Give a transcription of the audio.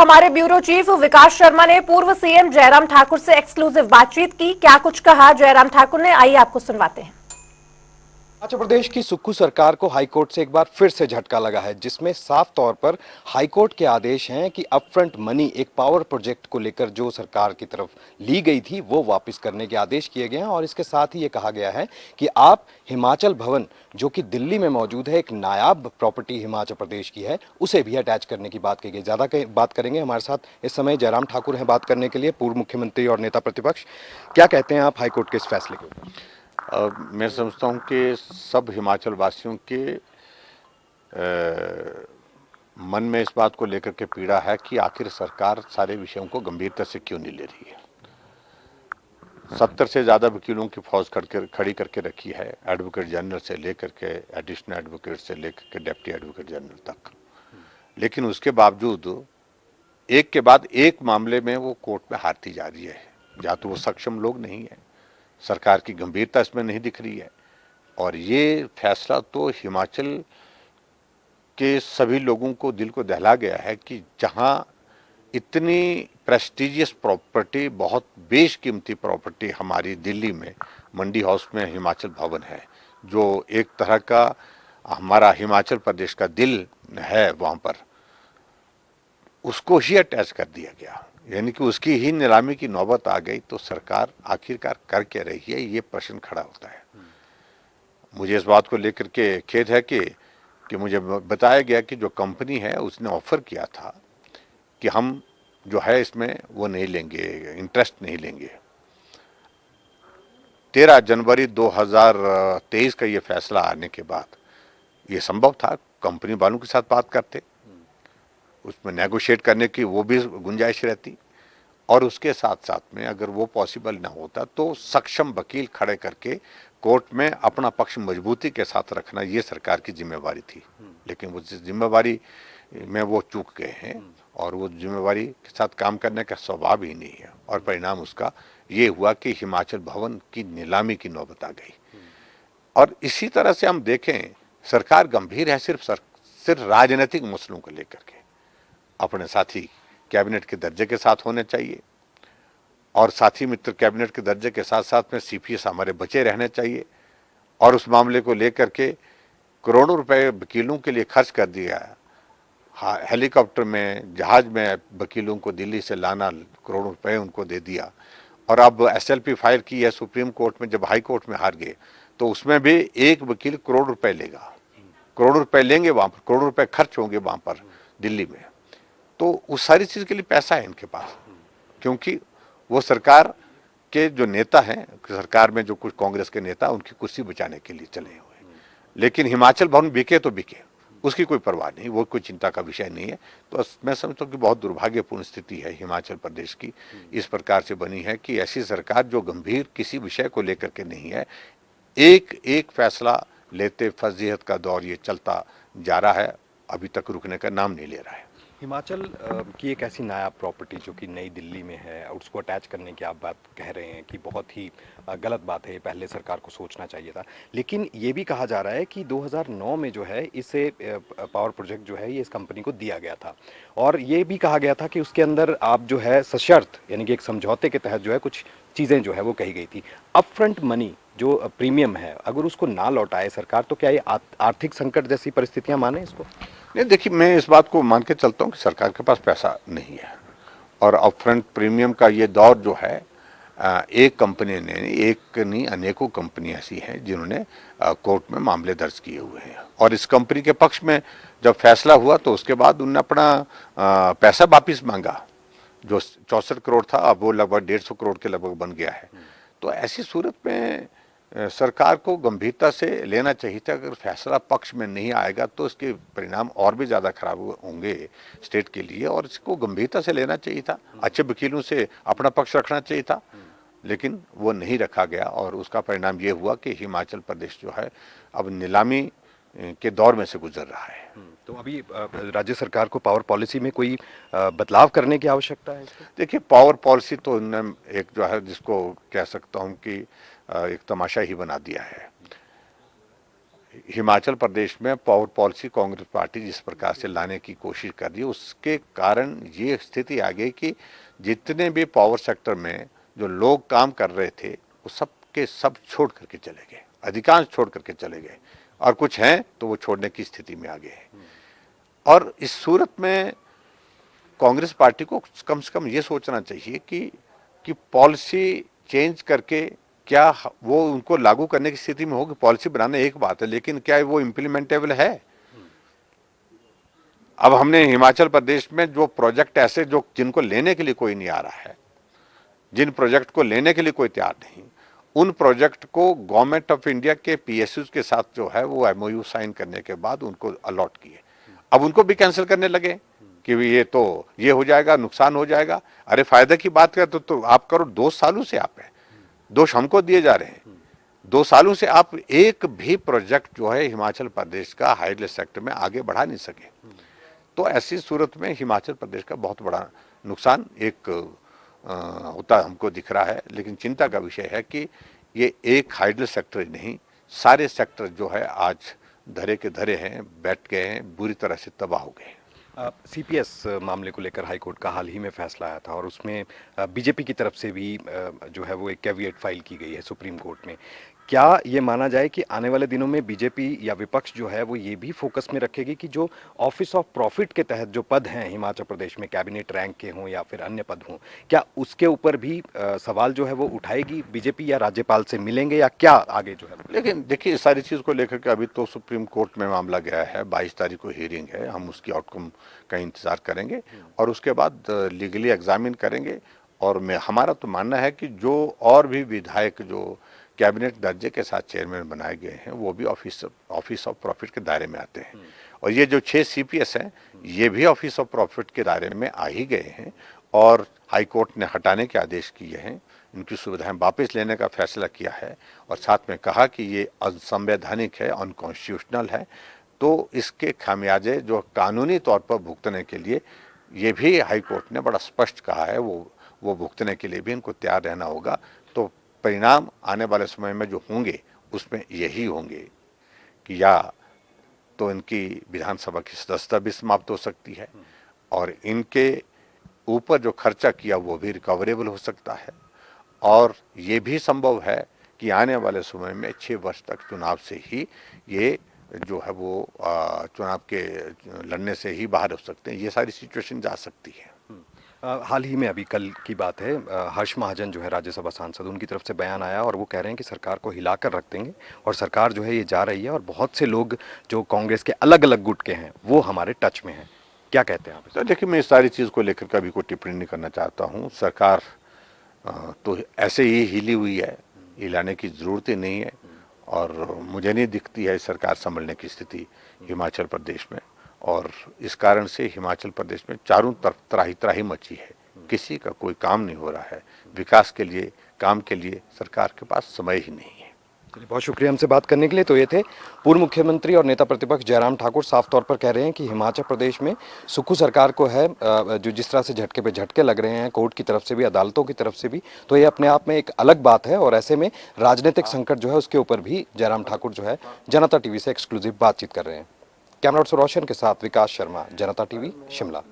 हमारे bureau chief विकास शर्मा ने पूर्व सीएम जयराम ठाकुर से एक्सक्लूसिव बातचीत की। क्या कुछ कहा जयराम ठाकुर ने, आइए आपको सुनवाते हैं। हिमाचल प्रदेश की सुक्खू सरकार को हाईकोर्ट से एक बार फिर से झटका लगा है, जिसमें साफ तौर पर हाईकोर्ट के आदेश हैं कि अपफ्रंट मनी एक पावर प्रोजेक्ट को लेकर जो सरकार की तरफ ली गई थी वो वापस करने के आदेश किए गए हैं। और इसके साथ ही ये कहा गया है कि आप हिमाचल भवन जो कि दिल्ली में मौजूद है, एक नायाब प्रॉपर्टी हिमाचल प्रदेश की है, उसे भी अटैच करने की बात की गई। ज्यादा बात करेंगे, हमारे साथ इस समय जयराम ठाकुर हैं बात करने के लिए, पूर्व मुख्यमंत्री और नेता प्रतिपक्ष। क्या कहते हैं आप हाईकोर्ट के इस फैसले के ऊपर? मैं समझता हूँ कि सब हिमाचल वासियों के मन में इस बात को लेकर के पीड़ा है कि आखिर सरकार सारे विषयों को गंभीरता से क्यों नहीं ले रही है। 70 से ज़्यादा वकीलों की फौज खड़ी करके रखी है, एडवोकेट जनरल से लेकर के एडिशनल एडवोकेट से लेकर के डिप्टी एडवोकेट जनरल तक। लेकिन उसके बावजूद एक के बाद एक मामले में वो कोर्ट में हारती जा रही है। या तो वो सक्षम लोग नहीं है, सरकार की गंभीरता इसमें नहीं दिख रही है, और ये फैसला तो हिमाचल के सभी लोगों को दिल को दहला गया है कि जहां इतनी प्रेस्टिजियस प्रॉपर्टी, बहुत बेशकीमती प्रॉपर्टी हमारी दिल्ली में मंडी हाउस में हिमाचल भवन है, जो एक तरह का हमारा हिमाचल प्रदेश का दिल है, वहां पर उसको ही अटैच कर दिया गया, यानी कि उसकी ही नीलामी की नौबत आ गई। तो सरकार आखिरकार कर क्या रही है, ये प्रश्न खड़ा होता है। मुझे इस बात को लेकर के खेद है कि मुझे बताया गया कि जो कंपनी है उसने ऑफर किया था कि हम जो है इसमें वो नहीं लेंगे, इंटरेस्ट नहीं लेंगे। 13 जनवरी 2023 का ये फैसला आने के बाद ये संभव था, कंपनी वालों के साथ बात करते, उसमें नेगोशिएट करने की वो भी गुंजाइश रहती, और उसके साथ साथ में अगर वो पॉसिबल ना होता तो सक्षम वकील खड़े करके कोर्ट में अपना पक्ष मजबूती के साथ रखना, ये सरकार की जिम्मेवारी थी। लेकिन वो जिम्मेवारी में वो चूक गए हैं, और वो जिम्मेवारी के साथ काम करने का स्वभाव ही नहीं है, और परिणाम उसका ये हुआ कि हिमाचल भवन की नीलामी की नौबत आ गई। और इसी तरह से हम देखें, सरकार गंभीर है सिर्फ राजनीतिक मसलों को लेकर के। अपने साथी कैबिनेट के दर्जे के साथ होने चाहिए, और साथी मित्र कैबिनेट के दर्जे के साथ साथ में सीपीएस हमारे बचे रहने चाहिए, और उस मामले को लेकर के करोड़ों रुपए वकीलों के लिए खर्च कर दिया। हेलीकॉप्टर में, जहाज में वकीलों को दिल्ली से लाना, करोड़ों रुपए उनको दे दिया। और अब एसएलपी फाइल की है सुप्रीम कोर्ट में, जब हाई कोर्ट में हार गए तो उसमें भी एक वकील करोड़ रुपए लेगा, करोड़ रुपए लेंगे, वहां पर करोड़ रुपए खर्च होंगे वहां पर दिल्ली में। तो उस सारी चीज के लिए पैसा है इनके पास, क्योंकि वो सरकार के जो नेता हैं, सरकार में जो कुछ कांग्रेस के नेता, उनकी कुर्सी बचाने के लिए चले हुए हैं। लेकिन हिमाचल भवन बिके तो बिके, उसकी कोई परवाह नहीं, वो कोई चिंता का विषय नहीं है। तो मैं समझता हूँ कि बहुत दुर्भाग्यपूर्ण स्थिति है हिमाचल प्रदेश की, इस प्रकार से बनी है कि ऐसी सरकार जो गंभीर किसी विषय को लेकर के नहीं है, एक एक फैसला लेते फजीहत का दौर ये चलता जा रहा है, अभी तक रुकने का नाम नहीं ले रहा है। हिमाचल की एक ऐसी नायाब प्रॉपर्टी जो कि नई दिल्ली में है, और उसको अटैच करने की आप बात कह रहे हैं कि बहुत ही गलत बात है, पहले सरकार को सोचना चाहिए था। लेकिन ये भी कहा जा रहा है कि 2009 में जो है इसे पावर प्रोजेक्ट जो है ये इस कंपनी को दिया गया था, और ये भी कहा गया था कि उसके अंदर आप जो है सशर्त, यानी कि एक समझौते के तहत जो है कुछ चीज़ें जो है वो कही गई थी। अपफ्रंट मनी जो प्रीमियम है, अगर उसको ना लौटाए सरकार, तो क्या ये आर्थिक संकट जैसी परिस्थितियां माने इसको? नहीं, देखिए, मैं इस बात को मान के चलता हूँ कि सरकार के पास पैसा नहीं है, और अपफ्रंट प्रीमियम का ये दौर जो है, एक कंपनी ने, एक नहीं अनेकों कंपनी ऐसी हैं जिन्होंने कोर्ट में मामले दर्ज किए हुए हैं, और इस कंपनी के पक्ष में जब फैसला हुआ तो उसके बाद उन्होंने अपना पैसा वापिस मांगा। जो 64 करोड़ था, अब वो लगभग 150 करोड़ के लगभग बन गया है। तो ऐसी सूरत में सरकार को गंभीरता से लेना चाहिए था। अगर फैसला पक्ष में नहीं आएगा तो इसके परिणाम और भी ज़्यादा खराब होंगे स्टेट के लिए, और इसको गंभीरता से लेना चाहिए था, अच्छे वकीलों से अपना पक्ष रखना चाहिए था। लेकिन वो नहीं रखा गया, और उसका परिणाम ये हुआ कि हिमाचल प्रदेश जो है अब नीलामी के दौर में से गुजर रहा है। तो अभी राज्य सरकार को पावर पॉलिसी में कोई बदलाव करने की आवश्यकता है? देखिए, पावर पॉलिसी तो इन्होंने एक जो है, जिसको कह सकता हूँ कि एक तमाशा ही बना दिया है। हिमाचल प्रदेश में पावर पॉलिसी कांग्रेस पार्टी जिस प्रकार से लाने की कोशिश कर रही है, उसके कारण ये स्थिति आ गई कि जितने भी पावर सेक्टर में जो लोग काम कर रहे थे वो सब के सब छोड़ करके चले गए, अधिकांश छोड़ करके चले गए, और कुछ हैं तो वो छोड़ने की स्थिति में आ गए हैं। और इस सूरत में कांग्रेस पार्टी को कम से कम ये सोचना चाहिए कि पॉलिसी चेंज करके क्या वो उनको लागू करने की स्थिति में होगी। पॉलिसी बनाना एक बात है, लेकिन क्या वो इम्प्लीमेंटेबल है? अब हमने हिमाचल प्रदेश में जो प्रोजेक्ट ऐसे जो जिनको लेने के लिए कोई नहीं आ रहा है, जिन प्रोजेक्ट को लेने के लिए कोई तैयार नहीं, उन प्रोजेक्ट को गवर्नमेंट ऑफ इंडिया के पीएसयूज के साथ जो है वो एमओयू साइन करने के बाद उनको अलॉट किए। अब उनको भी कैंसिल करने लगे कि ये हो जाएगा, नुकसान हो जाएगा। अरे फायदे की बात करें तो आप करो, 2 सालों से आप हैं, दोष हमको दिए जा रहे हैं। 2 सालों से आप एक भी प्रोजेक्ट जो है हिमाचल प्रदेश का हाईवे सेक्टर में आगे बढ़ा नहीं सके। तो ऐसी सूरत में हिमाचल प्रदेश का बहुत बड़ा नुकसान होता हमको दिख रहा है। लेकिन चिंता का विषय है कि ये एक हाइडल सेक्टर ही नहीं, सारे सेक्टर जो है आज धरे के धरे हैं, बैठ गए हैं, बुरी तरह से तबाह हो गए। सीपीएस मामले को लेकर हाईकोर्ट का हाल ही में फैसला आया था और उसमें बीजेपी की तरफ से भी जो है वो एक कैविएट फाइल की गई है सुप्रीम कोर्ट में। क्या ये माना जाए कि आने वाले दिनों में बीजेपी या विपक्ष जो है वो ये भी फोकस में रखेगी कि जो ऑफिस ऑफ प्रॉफिट के तहत जो पद हैं हिमाचल प्रदेश में, कैबिनेट रैंक के हों या फिर अन्य पद हों, क्या उसके ऊपर भी सवाल जो है वो उठाएगी बीजेपी, या राज्यपाल से मिलेंगे, या क्या आगे जो है? लेकिन देखिए, इस सारी चीज़ को लेकर के अभी तो सुप्रीम कोर्ट में मामला गया है, 22 तारीख को हियरिंग है, हम उसकी आउटकम का इंतज़ार करेंगे और उसके बाद लीगली एग्जामिन करेंगे। और हमारा तो मानना है कि जो और भी विधायक जो कैबिनेट दर्जे के साथ चेयरमैन बनाए गए हैं वो भी ऑफिस ऑफ प्रॉफिट के दायरे में आते हैं। और ये जो 6 सीपीएस हैं ये भी ऑफिस ऑफ प्रॉफिट के दायरे में आ ही गए हैं और हाई कोर्ट ने हटाने के आदेश किए हैं, इनकी सुविधाएं वापस लेने का फैसला किया है और साथ में कहा कि ये असंवैधानिक है, अनकॉन्स्टिट्यूशनल है। तो इसके खामियाजे जो कानूनी तौर पर भुगतने के लिए ये भी हाई कोर्ट ने बड़ा स्पष्ट कहा है, वो भुगतने के लिए भी इनको तैयार रहना होगा। तो परिणाम आने वाले समय में जो होंगे उसमें यही होंगे कि या तो इनकी विधानसभा की सदस्यता भी समाप्त हो सकती है और इनके ऊपर जो खर्चा किया वो भी रिकवरेबल हो सकता है, और ये भी संभव है कि आने वाले समय में 6 वर्ष तक चुनाव से ही ये जो है वो चुनाव के लड़ने से ही बाहर हो सकते हैं। ये सारी सिचुएशन जा सकती है। हाल ही में अभी कल की बात है, हर्ष महाजन जो है राज्यसभा सांसद, उनकी तरफ से बयान आया और वो कह रहे हैं कि सरकार को हिलाकर रख देंगे और सरकार जो है ये जा रही है और बहुत से लोग जो कांग्रेस के अलग अलग गुट के हैं वो हमारे टच में हैं। क्या कहते हैं आप? तो देखिए, मैं इस सारी चीज़ को लेकर कभी कोई टिप्पणी नहीं करना चाहता हूँ। सरकार तो ऐसे ही हिली हुई है, हिलाने की ज़रूरत ही नहीं है और मुझे नहीं दिखती है सरकार संभलने की स्थिति हिमाचल प्रदेश में। और इस कारण से हिमाचल प्रदेश में चारों तरफ त्राही त्राही मची है, किसी का कोई काम नहीं हो रहा है। विकास के लिए, काम के लिए सरकार के पास समय ही नहीं है। बहुत शुक्रिया हमसे बात करने के लिए। तो ये थे पूर्व मुख्यमंत्री और नेता प्रतिपक्ष जयराम ठाकुर। साफ तौर पर कह रहे हैं कि हिमाचल प्रदेश में सुक्खू सरकार को है जो जिस तरह से झटके पे झटके लग रहे हैं कोर्ट की तरफ से भी, अदालतों की तरफ से भी, तो ये अपने आप में एक अलग बात है और ऐसे में राजनीतिक संकट जो है उसके ऊपर भी जयराम ठाकुर जो है जनता टीवी से एक्सक्लूसिव बातचीत कर रहे हैं। कैमरा पर्सन रोशन के साथ विकास शर्मा, जनता टीवी, शिमला।